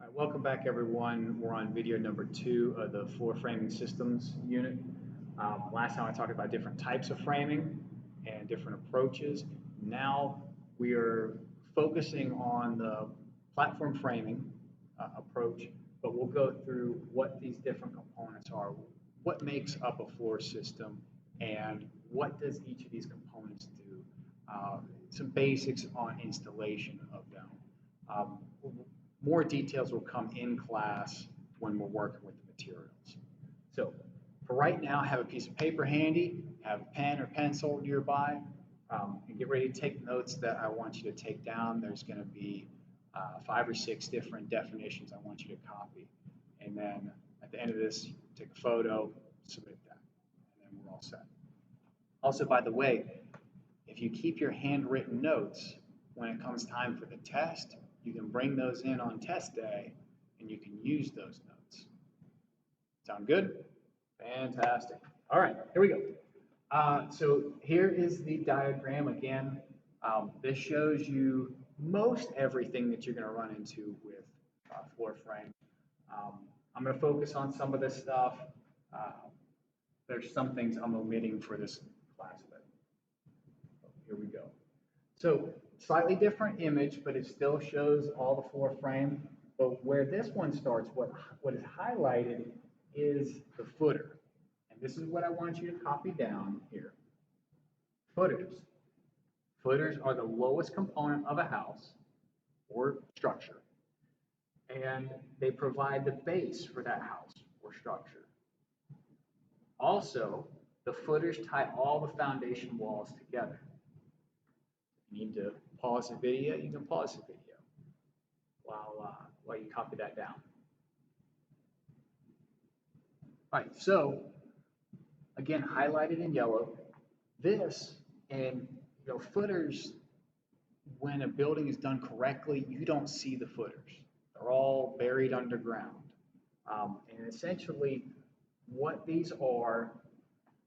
All right, welcome back everyone. We're on video number 2 of the floor framing systems unit. Last time I talked about different types of framing and different approaches. Now we are focusing on the platform framing approach, but we'll go through what these different components are, what makes up a floor system, and what does each of these components do. Some basics on installation of them. More details will come in class when we're working with the materials. So for right now, have a piece of paper handy, have a pen or pencil nearby, and get ready to take notes that I want you to take down. There's going to be 5 or 6 different definitions I want you to copy. And then at the end of this, take a photo, submit that, and then we're all set. Also, by the way, if you keep your handwritten notes, when it comes time for the test, you can bring those in on test day and you can use those notes. Sound good? Fantastic. All right, here we go. So here is the diagram again. This shows you most everything that you're going to run into with floor frame. I'm going to focus on some of this stuff. There's some things I'm omitting for this class, but here we go. So slightly different image, but it still shows all the floor frame. But where this one starts, what is highlighted is the footer. And this is what I want you to copy down here. Footers. Footers are the lowest component of a house or structure. And they provide the base for that house or structure. Also, the footers tie all the foundation walls together. If you need to pause the video, you can pause the video while you copy that down. All right, so again, highlighted in yellow, this and footers, when a building is done correctly, you don't see the footers. They're all buried underground. And essentially, what these are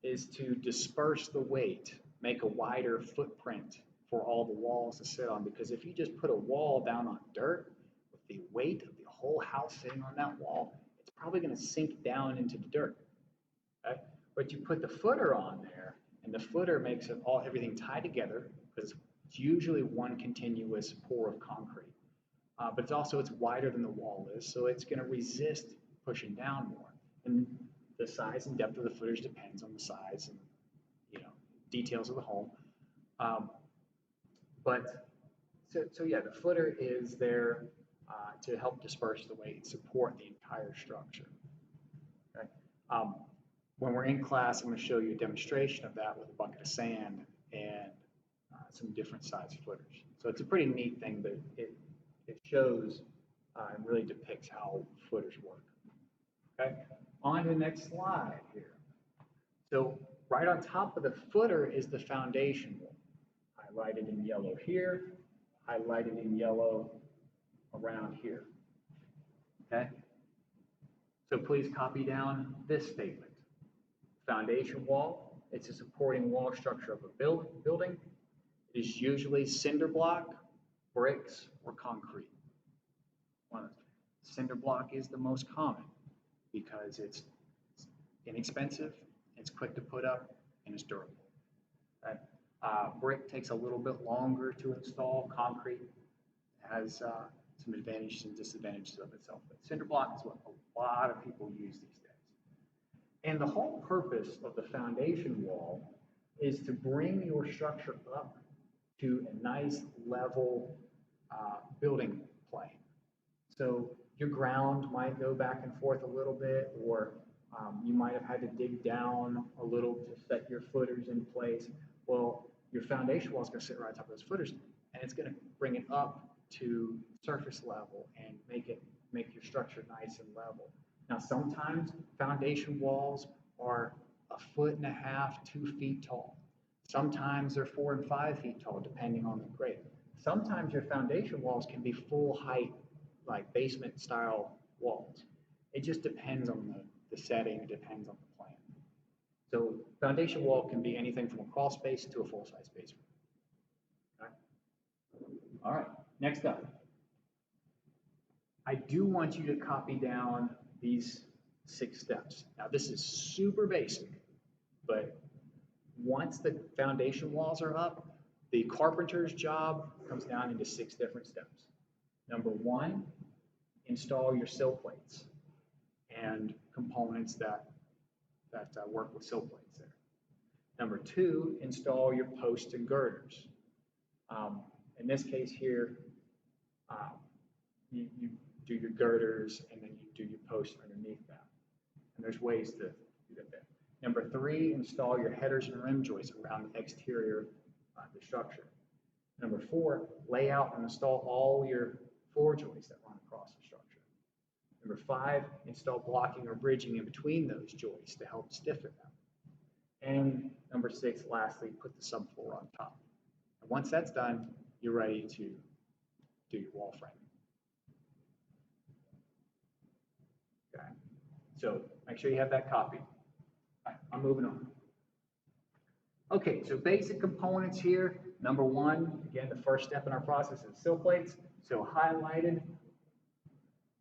is to disperse the weight, make a wider footprint for all the walls to sit on, because if you just put a wall down on dirt with the weight of the whole house sitting on that wall, it's probably going to sink down into the dirt. Okay? But you put the footer on there, and the footer makes everything tie together, because it's usually one continuous pour of concrete. But it's wider than the wall is, so it's going to resist pushing down more. And the size and depth of the footers depends on the size and details of the home. So yeah, the footer is there to help disperse the weight, support the entire structure. Okay? When we're in class, I'm going to show you a demonstration of that with a bucket of sand and some different size footers. So it's a pretty neat thing, but it shows and really depicts how footers work. Okay, on to the next slide here. So right on top of the footer is the foundation wall, highlighted in yellow here, highlighted in yellow around here. Okay, so please copy down this statement. Foundation wall, it's a supporting wall structure of a building. It is usually cinder block, bricks, or concrete. Cinder block is the most common because it's inexpensive, it's quick to put up, and it's durable. Okay? Brick takes a little bit longer to install. Concrete has some advantages and disadvantages of itself. But cinder block is what a lot of people use these days. And the whole purpose of the foundation wall is to bring your structure up to a nice level building plane. So your ground might go back and forth a little bit, or you might have had to dig down a little to set your footers in place. Well, your foundation wall is going to sit right on top of those footers, and it's going to bring it up to surface level and make your structure nice and level. Now, sometimes foundation walls are 1.5 feet, 2 feet tall. Sometimes they're 4 and 5 feet tall, depending on the grade. Sometimes your foundation walls can be full height, like basement style walls. It just depends on the setting, it depends on the plan. So foundation wall can be anything from a crawl space to a full-size basement. Okay? All right, next up. I do want you to copy down these 6 steps. Now, this is super basic, but once the foundation walls are up, the carpenter's job comes down into 6 different steps. Number 1, install your sill plates and components that work with sill plates there. Number 2, install your posts and girders. In this case here, you do your girders and then you do your posts underneath that. And there's ways to do that there. Number 3, install your headers and rim joists around the exterior of the structure. Number 4, lay out and install all your floor joists that run across the structure. Number 5, install blocking or bridging in between those joists to help stiffen them. And number 6, lastly, put the subfloor on top. And once that's done, you're ready to do your wall framing. Okay, so make sure you have that copied. All right, I'm moving on. Okay, so basic components here. Number 1, again, the first step in our process is sill plates. So highlighted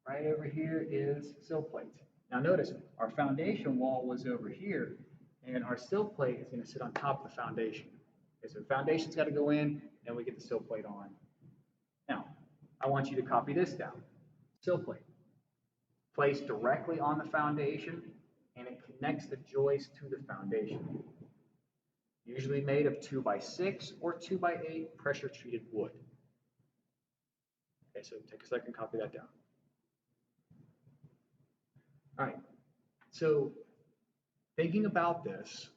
right over here is sill plates. Now notice our foundation wall was over here, and our sill plate is going to sit on top of the foundation. Okay, so the foundation's got to go in, and we get the sill plate on. Now, I want you to copy this down. Sill plate. Placed directly on the foundation, and it connects the joist to the foundation. Usually made of 2x6 or 2x8 pressure-treated wood. Okay, so take a second, copy that down. All right, so thinking about this,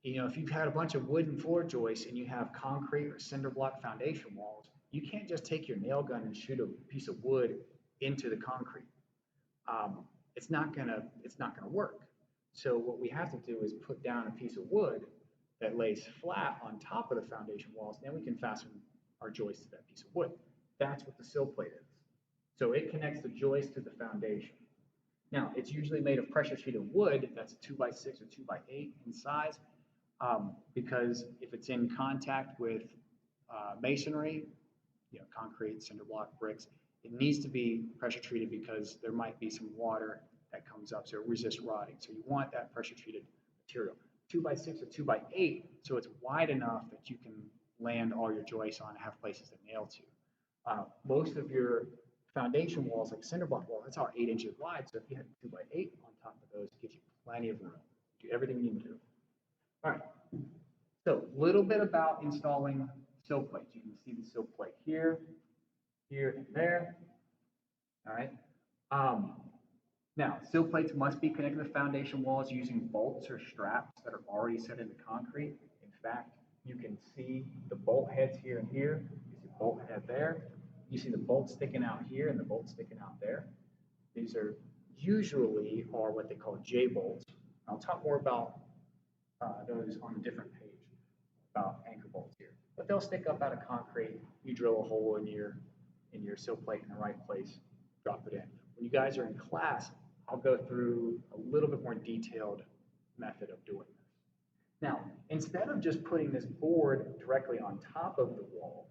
if you've had a bunch of wooden floor joists and you have concrete or cinder block foundation walls, you can't just take your nail gun and shoot a piece of wood into the concrete. It's not gonna work. So what we have to do is put down a piece of wood that lays flat on top of the foundation walls, then we can fasten our joist to that piece of wood. That's what the sill plate is. So it connects the joist to the foundation. Now, it's usually made of pressure-treated wood that's 2x6 or 2x8 in size, because if it's in contact with masonry, concrete, cinder block, bricks, it needs to be pressure-treated because there might be some water that comes up, so it resists rotting. So you want that pressure-treated material. 2x6 or 2x8, so it's wide enough that you can land all your joists on and have places to nail to. Most of your foundation walls, like cinder block wall, that's all 8 inches wide, so if you had 2x8 on top of those, it gives you plenty of room. Do everything you need to do. All right, so a little bit about installing sill plates. You can see the sill plate here, here, and there. All right. Now, sill plates must be connected to the foundation walls using bolts or straps that are already set into concrete. In fact, you can see the bolt heads here and here. You see the bolt head there. You see the bolt sticking out here and the bolt sticking out there. These are usually what they call J bolts. I'll talk more about those on a different page about anchor bolts here. But they'll stick up out of concrete. You drill a hole in your sill plate in the right place, drop it in. When you guys are in class, I'll go through a little bit more detailed method of doing this. Now, instead of just putting this board directly on top of the wall,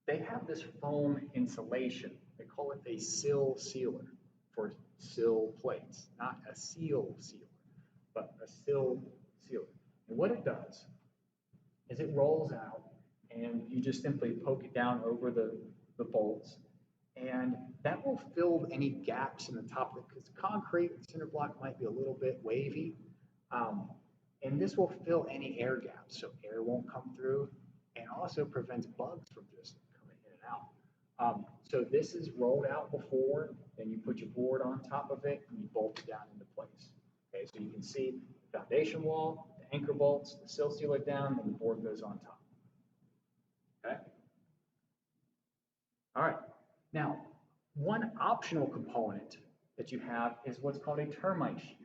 they have this foam insulation. They call it a sill sealer for sill plates, not a seal sealer, but a sill sealer. And what it does is it rolls out, and you just simply poke it down over the bolts, and that will fill any gaps in the top of it, because concrete and cinder block might be a little bit wavy, and this will fill any air gaps, so air won't come through, and also prevents bugs from just coming in and out. So this is rolled out before, then you put your board on top of it, and you bolt it down into place. Okay, so you can see the foundation wall, the anchor bolts, the sill sealer down, and the board goes on top. Okay? All right. Now, one optional component that you have is what's called a termite shield.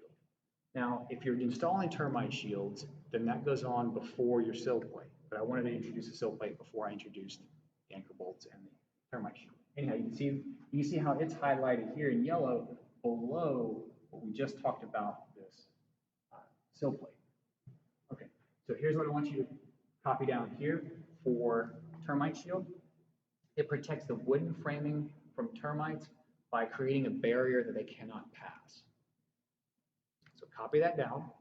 Now, if you're installing termite shields, then that goes on before your sill plate. But I wanted to introduce the sill plate before I introduced the anchor bolts and the termite shield. Anyhow, you can see how it's highlighted here in yellow below what we just talked about, this sill plate. Okay, so here's what I want you to copy down here for termite shield. It protects the wooden framing from termites by creating a barrier that they cannot pass. So copy that down.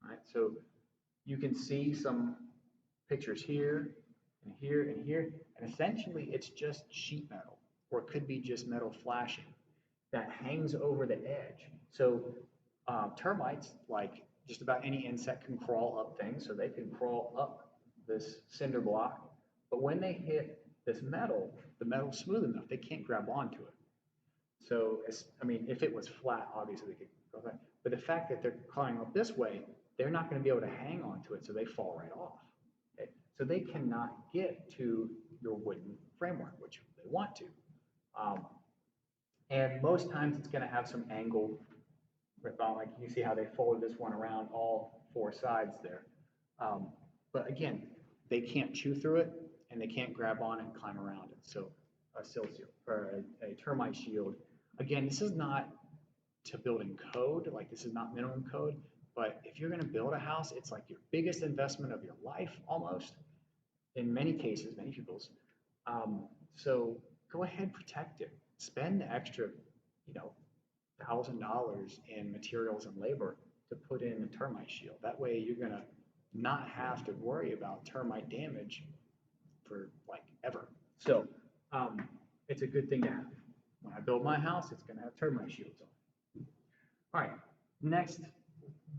All right, so you can see some pictures here and here and here, and essentially it's just sheet metal, or it could be just metal flashing that hangs over the edge. So termites, like just about any insect, can crawl up things, so they can crawl up this cinder block, but when they hit this metal, the metal's smooth enough, they can't grab onto it. So, I mean, if it was flat, obviously they could go back, but the fact that they're climbing up this way, they're not going to be able to hang onto it, so they fall right off. Okay? So they cannot get to your wooden framework, which they want to. And most times it's going to have some angle, like you see how they folded this one around all four sides there. But again, they can't chew through it, and they can't grab on it and climb around it. So a sill shield or a termite shield. Again, this is not to build in code, like this is not minimum code, but if you're going to build a house, it's like your biggest investment of your life almost, in many cases, many people's. So go ahead, protect it. Spend the extra, $1,000 in materials and labor to put in a termite shield. That way you're going to not have to worry about termite damage for like ever. So it's a good thing to have. When I build my house, it's going to have termite shields on. All right, next,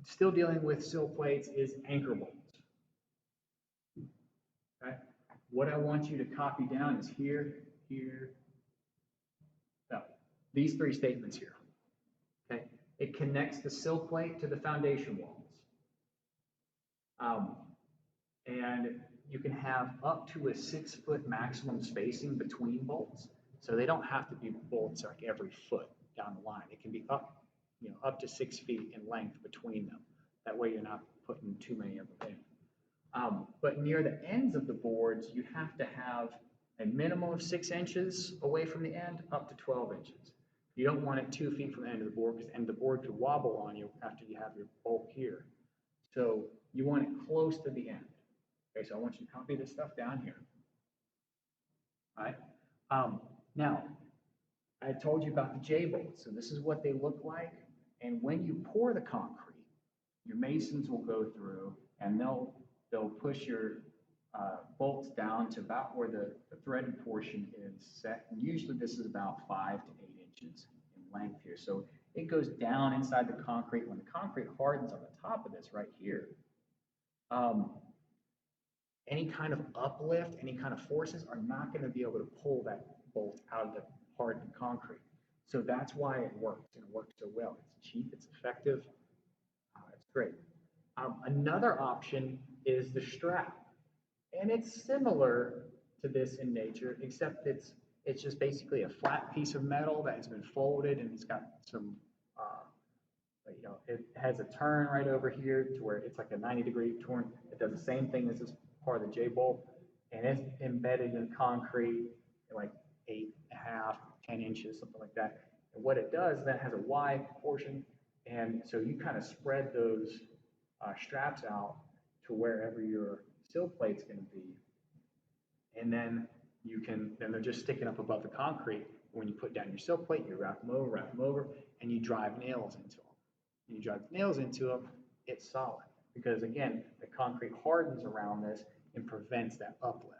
still dealing with sill plates, is anchor bolts. Okay, what I want you to copy down is here, here, no, these three statements here. Okay, it connects the sill plate to the foundation walls. And you can have up to a 6-foot maximum spacing between bolts. So they don't have to be bolts like every foot down the line. It can be up to 6 feet in length between them. That way you're not putting too many of them in. But near the ends of the boards, you have to have a minimum of 6 inches away from the end, up to 12 inches. You don't want it 2 feet from the end of the board, because the end of the board could wobble on you after you have your bolt here. So you want it close to the end. Okay, so I want you to copy this stuff down here. All right. Now, I told you about the J-bolts. So this is what they look like. And when you pour the concrete, your masons will go through and they'll push your bolts down to about where the threaded portion is set. And usually this is about 5 to 8 inches in length here. So it goes down inside the concrete. When the concrete hardens on the top of this right here, any kind of uplift, any kind of forces are not going to be able to pull that bolt out of the hardened concrete. So that's why it works, and it works so well. It's cheap, it's effective, it's great. Another option is the strap, and it's similar to this in nature, except it's just basically a flat piece of metal that has been folded, and it's got some, it has a turn right over here to where it's like a 90-degree turn. It does the same thing as this part of the J-bolt, and it's embedded in concrete like 8.5, 10 inches, something like that. And what it does, that has a Y portion, and so you kind of spread those straps out to wherever your sill plate's going to be, and then then they're just sticking up above the concrete. When you put down your sill plate, you wrap them over, and you drive nails into them. When you drive nails into them, it's solid, because again, the concrete hardens around this and prevents that uplift.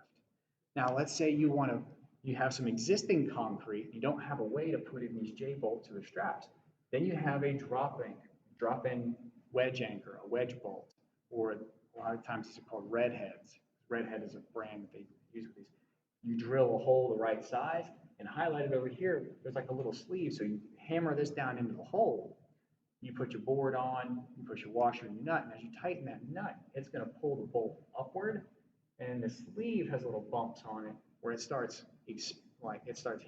Now, let's say you have some existing concrete, you don't have a way to put in these J-bolts or the straps. Then you have a drop-in wedge anchor, a wedge bolt, or a lot of times these are called redheads. Redhead is a brand that they use with these. You drill a hole the right size, and highlighted over here, there's like a little sleeve, so you hammer this down into the hole. You put your board on, you put your washer and your nut, and as you tighten that nut, it's going to pull the bolt upward, and the sleeve has little bumps on it where it starts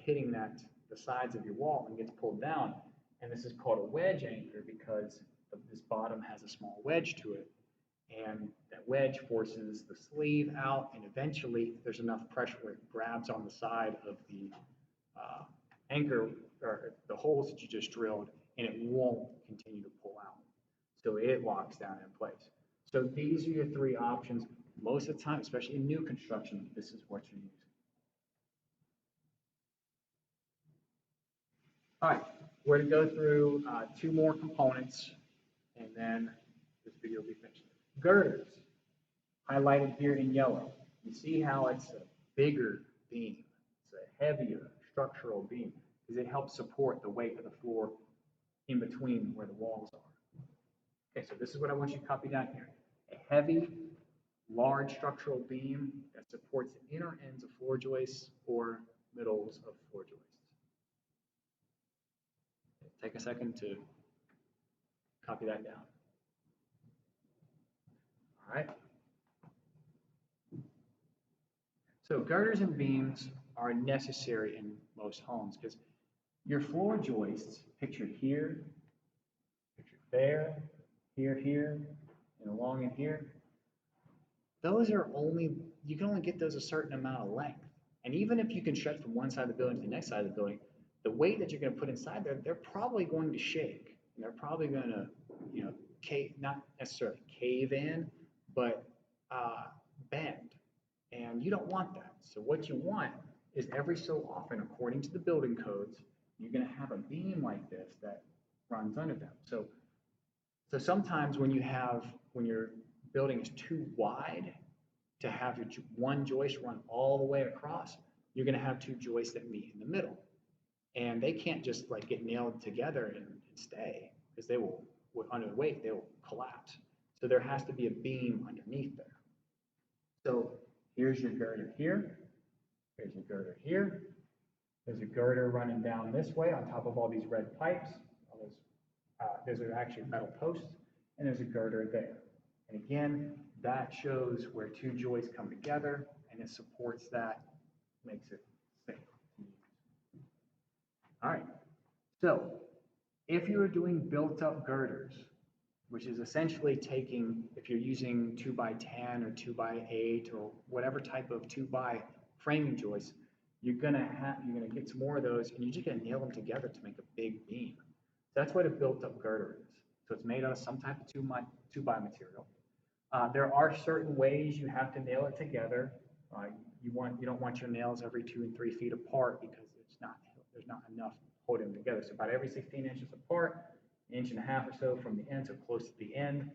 hitting the sides of your wall and gets pulled down. And this is called a wedge anchor because this bottom has a small wedge to it, and that wedge forces the sleeve out, and eventually there's enough pressure where it grabs on the side of the anchor or the holes that you just drilled, and it won't continue to pull out. So it locks down in place. So these are your 3 options. Most of the time, especially in new construction, this is what you're using. All right, we're going to go through two more components, and then this video will be finished. Girders, highlighted here in yellow. You see how it's a bigger beam. It's a heavier structural beam because it helps support the weight of the floor in between where the walls are. Okay, so this is what I want you to copy down here. A heavy, large structural beam that supports the inner ends of floor joists or middles of floor joists. Take a second to copy that down. All right. So girders and beams are necessary in most homes because your floor joists, pictured here, pictured there, here, and along in here, those are only, you can only get those a certain amount of length. And even if you can stretch from one side of the building to the next side of the building, the weight that you're going to put inside there, they're probably going to shake. And they're probably going to, not necessarily cave in, but bend. And you don't want that. So what you want is every so often, according to the building codes, you're going to have a beam like this that runs under them. So sometimes when your building is too wide to have your one joist run all the way across, you're going to have two joists that meet in the middle. And they can't just like get nailed together and stay because they will, under the weight, they will collapse. So there has to be a beam underneath there. So here's your girder here. Here's your girder here. There's a girder running down this way on top of all these red pipes. Those are actually metal posts, and there's a girder there. And again, that shows where two joists come together, and it supports that, makes it safe. All right, so if you are doing built-up girders, which is essentially taking, if you're using 2x10 or 2x8 or whatever type of 2x framing joists, you're gonna get some more of those, and you're just gonna nail them together to make a big beam. That's what a built-up girder is. So it's made out of some type of 2x material. There are certain ways you have to nail it together. You don't want your nails every 2 and 3 feet apart because there's not enough holding them together. So about every 16 inches apart, 1.5 inches or so from the end, so close to the end.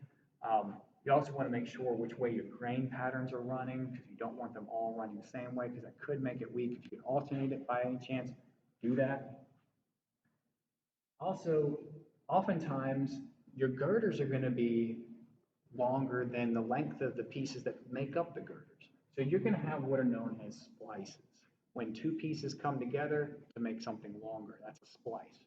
You also want to make sure which way your grain patterns are running because you don't want them all running the same way because that could make it weak. If you can alternate it by any chance, do that. Also, oftentimes your girders are going to be longer than the length of the pieces that make up the girders. So you're going to have what are known as splices. When two pieces come together to make something longer, that's a splice.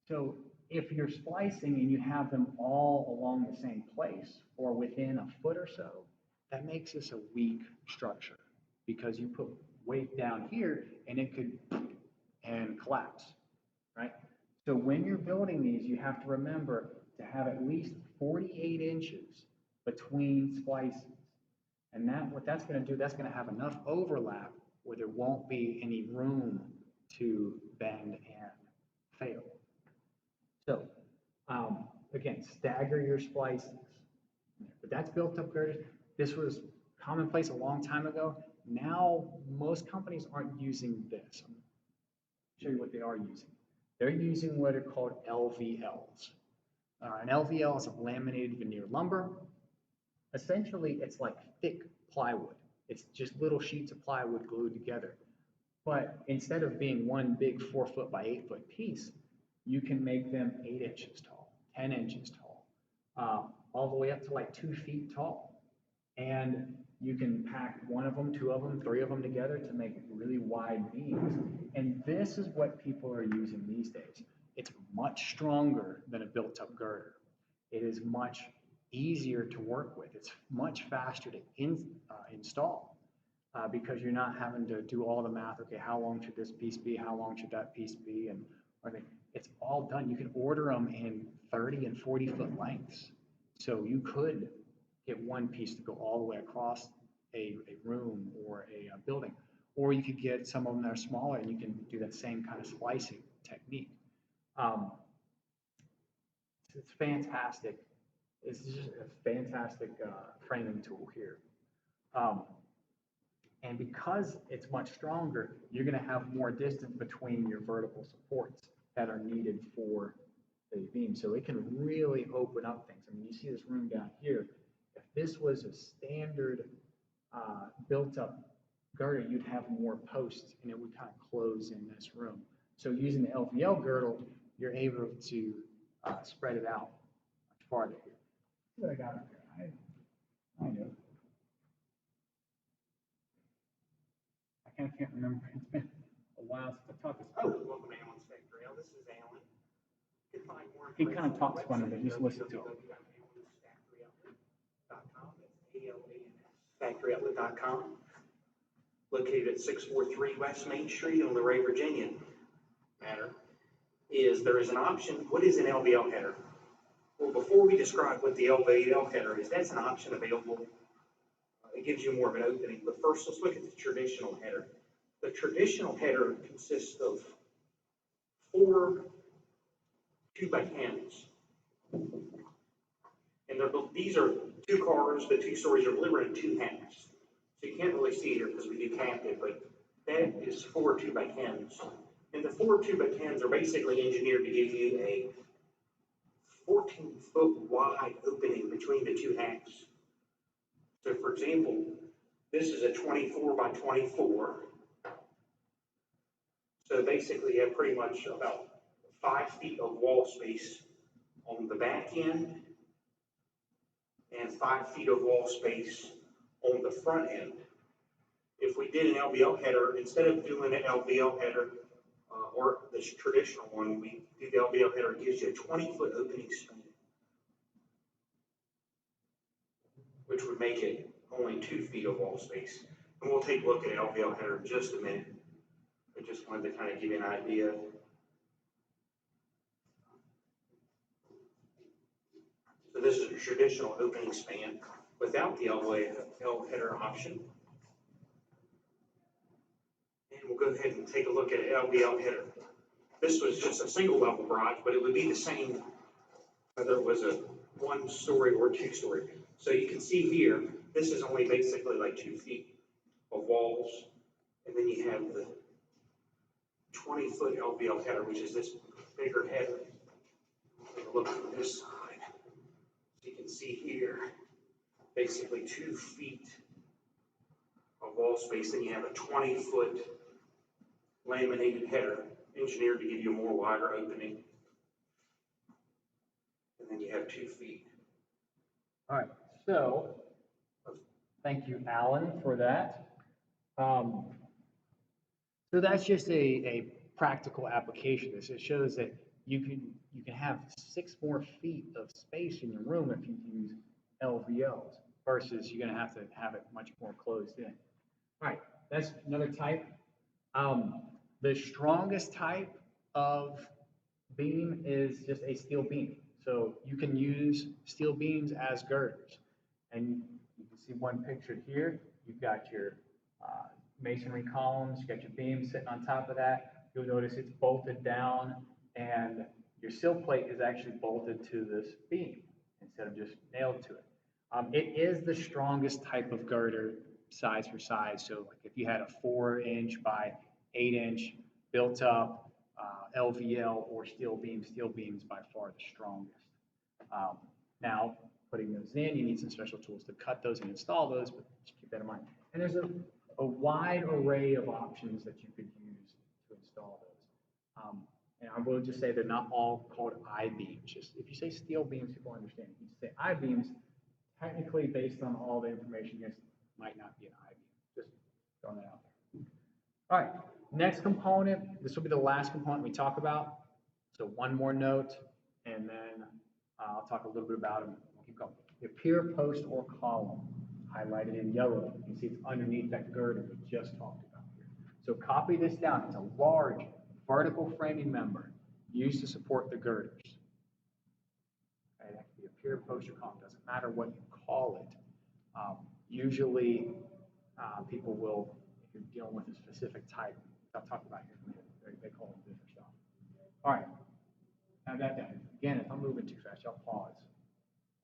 So if you're splicing and you have them all along the same place or within a foot or so, that makes this a weak structure because you put weight down here and it could collapse, right? So when you're building these, you have to remember to have at least 48 inches between splices. And what that's going to do, that's going to have enough overlap where there won't be any room to bend and fail. So again, stagger your splices. But that's built up girders. This was commonplace a long time ago. Now most companies aren't using this. I'll show you what they are using. They're using what are called LVLs. An LVL is a laminated veneer lumber. Essentially, it's like thick plywood. It's just little sheets of plywood glued together. But instead of being one big 4 foot by 8 foot piece, you can make them 8 inches tall, 10 inches tall, all the way up to like 2 feet tall. And you can pack one of them, 2 of them, 3 of them together to make really wide beams. And this is what people are using these days. It's much stronger than a built-up girder. It is much easier to work with. It's much faster to install because you're not having to do all the math. Okay, how long should this piece be? How long should that piece be? And it's all done. You can order them in 30 and 40 foot lengths. So you could get one piece to go all the way across a room or a building. Or you could get some of them that are smaller and you can do that same kind of splicing technique. It's fantastic. It's just a fantastic framing tool here. And because it's much stronger, you're going to have more distance between your vertical supports that are needed for the beam. So it can really open up things. I mean, you see this room down here. If this was a standard built up girder, you'd have more posts and it would kind of close in this room. So using the LVL girdle, you're able to spread it out much farther here. What I got up here? I know. I kind of can't remember. It's been a while since I taught this. Oh, welcome to Alan's Factory. This is Alan. You can find more He kind of talks funny, but just listen to him. Factoryoutlet.com, located at 643 West Main Street on Luray, Virginia. Matter is there is an option. What is an LVL header? Well, before we describe what the LVL header is, that's an option available. It gives you more of an opening. But first, let's look at the traditional header. The traditional header consists of 4 2x10s. And these are 2 cars, the 2 stories are delivered in 2 halves. So you can't really see it here because we do captive, but that is 4 2x10s. And the 4 2x10s are basically engineered to give you a 14-foot wide opening between the 2 halves. So for example, this is a 24 by 24. So basically you have pretty much about 5 feet of wall space on the back end and 5 feet of wall space on the front end. If we did an LVL header, instead of doing an LVL header or the traditional one, we do the LVL header, it gives you a 20-foot opening span, which would make it only 2 feet of wall space. And we'll take a look at an LVL header in just a minute. I just wanted to kind of give you an idea. So this is a traditional opening span without the LVL header option. And we'll go ahead and take a look at an LVL header. This was just a single level garage, but it would be the same whether it was a 1-story or 2-story. So you can see here, this is only basically like 2 feet of walls. And then you have the 20-foot LVL header, which is this bigger header. Take a look from this side. So you can see here, basically 2 feet of wall space. Then you have a 20-foot laminated header, engineered to give you a more wider opening. And then you have 2 feet. All right, so thank you, Alan, for that. So that's just a practical application. It shows that you can have 6 more feet of space in your room if you use LVLs versus you're going to have it much more closed in. All right, that's another type. The strongest type of beam is just a steel beam. So you can use steel beams as girders. And you can see one pictured here. You've got your masonry columns, you got your beam sitting on top of that. You'll notice it's bolted down and your sill plate is actually bolted to this beam instead of just nailed to it. It is the strongest type of girder size for size. So like if you had a 4-inch by 8-inch built up LVL or steel beams by far the strongest. Now, putting those in, you need some special tools to cut those and install those, but just keep that in mind. And there's a wide array of options that you could use to install those. And I will just say they're not all called I-beams. Just if you say steel beams, people understand. If you say I-beams, technically based on all the information, this might not be an I-beam. Just throwing that out there. All right, next component. This will be the last component we talk about. So one more note, and then I'll talk a little bit about them. We'll keep going. The pier, post, or column, highlighted in yellow. You can see it's underneath that girder we just talked about here. So copy this down. It's a large vertical framing member used to support the girders. Okay, that can be a pier, post, or column. Doesn't matter what you call it. Usually, people will, if you're dealing with a specific type, I'll talk about here in a minute. They call them different stuff. All right. Now that down. Again, if I'm moving too fast, y'all pause.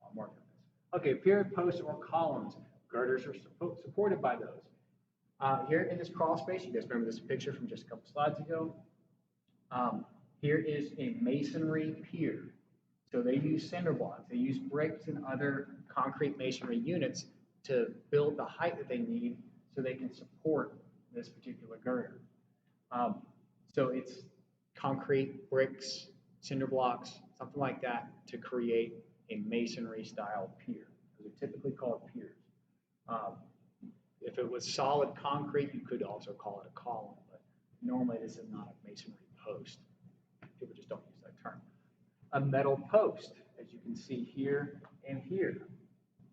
I'll mark on this. Okay, pier, posts, or columns. Girders are supported by those. Here in this crawl space, you guys remember this picture from just a couple slides ago? Here is a masonry pier. So they use cinder blocks, they use bricks and other concrete masonry units to build the height that they need so they can support this particular girder. So it's concrete, bricks, cinder blocks, something like that to create a masonry style pier. Those are typically called piers. If it was solid concrete, you could also call it a column, but normally this is not a masonry post. People just don't use that term. A metal post, as you can see here and here.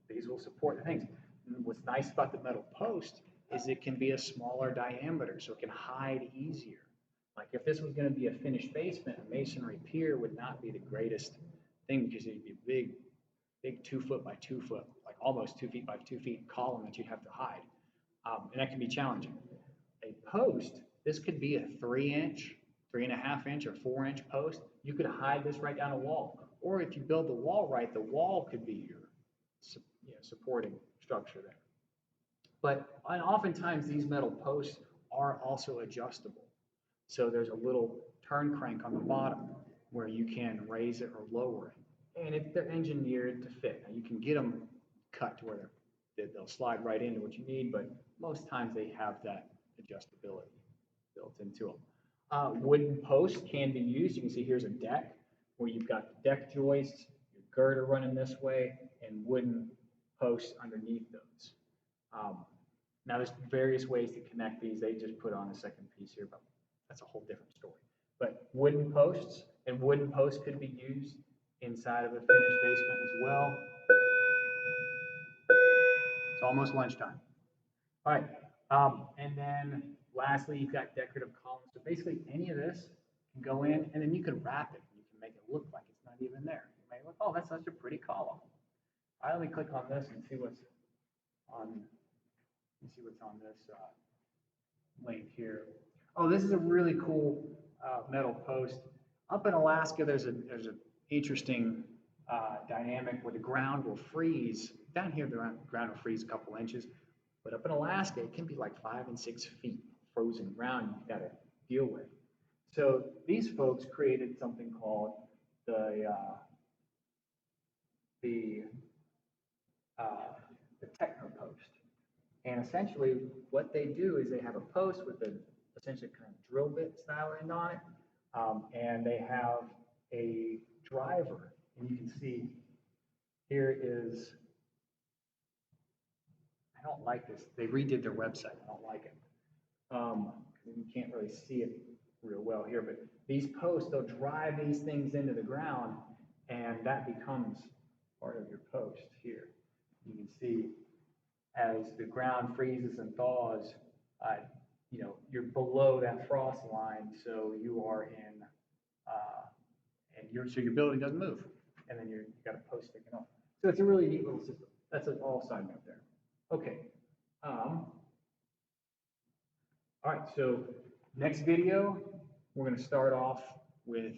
These will support the things. And what's nice about the metal post is it can be a smaller diameter, so it can hide easier. Like if this was going to be a finished basement, a masonry pier would not be the greatest thing because it'd be a big 2 foot by 2 foot, like almost 2 feet by 2 feet column that you'd have to hide. And that can be challenging. A post, this could be a 3-inch, 3.5-inch, or 4-inch post. You could hide this right down a wall. Or if you build the wall right, the wall could be your supporting structure there. But oftentimes these metal posts are also adjustable. So there's a little turn crank on the bottom where you can raise it or lower it. And they're engineered to fit. Now you can get them cut to where they'll slide right into what you need, but most times they have that adjustability built into them. Wooden posts can be used. You can see here's a deck where you've got the deck joists, your girder running this way, and wooden posts underneath those. Now there's various ways to connect these. They just put on a second piece here, but that's a whole different story. But wooden posts could be used inside of a finished basement as well. It's almost lunchtime. All right, and then lastly, you've got decorative columns. So basically any of this can go in, and then you can wrap it. You can make it look like it's not even there. You may look, oh, that's such a pretty column. All right, let me click on this and see what's on. Let me see what's on this link here. Oh, this is a really cool metal post. Up in Alaska, there's an interesting dynamic where the ground will freeze. Down here, the ground will freeze a couple inches, but up in Alaska, it can be like 5 and 6 feet frozen ground you've got to deal with. So these folks created something called the techno post. And essentially what they do is they have a post with a essentially kind of drill bit style end on it. And they have a driver, and you can see here is, I don't like this. They redid their website. I don't like it. You can't really see it real well here, but these posts, they'll drive these things into the ground, and that becomes part of your post here. You can see as the ground freezes and thaws, you're below that frost line, so you are in, so your building doesn't move, and then you've got a post sticking up. So it's a really neat little system. That's an all side note there. Okay. All right, so next video, we're going to start off with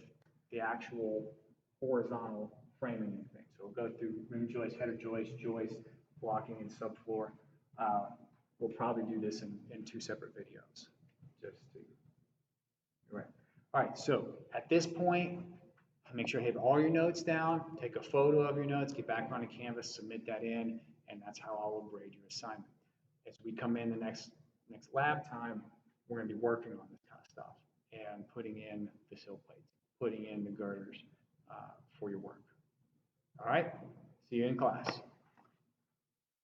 the actual horizontal framing thing. So we'll go through rim joist, header joist, blocking, and subfloor. We'll probably do this in 2 separate videos. All right, so at this point, make sure you have all your notes down, take a photo of your notes, get back onto Canvas, submit that in, and that's how I will grade your assignment. As we come in the next lab time, we're going to be working on this kind of stuff and putting in the sill plates, putting in the girders for your work. All right, see you in class.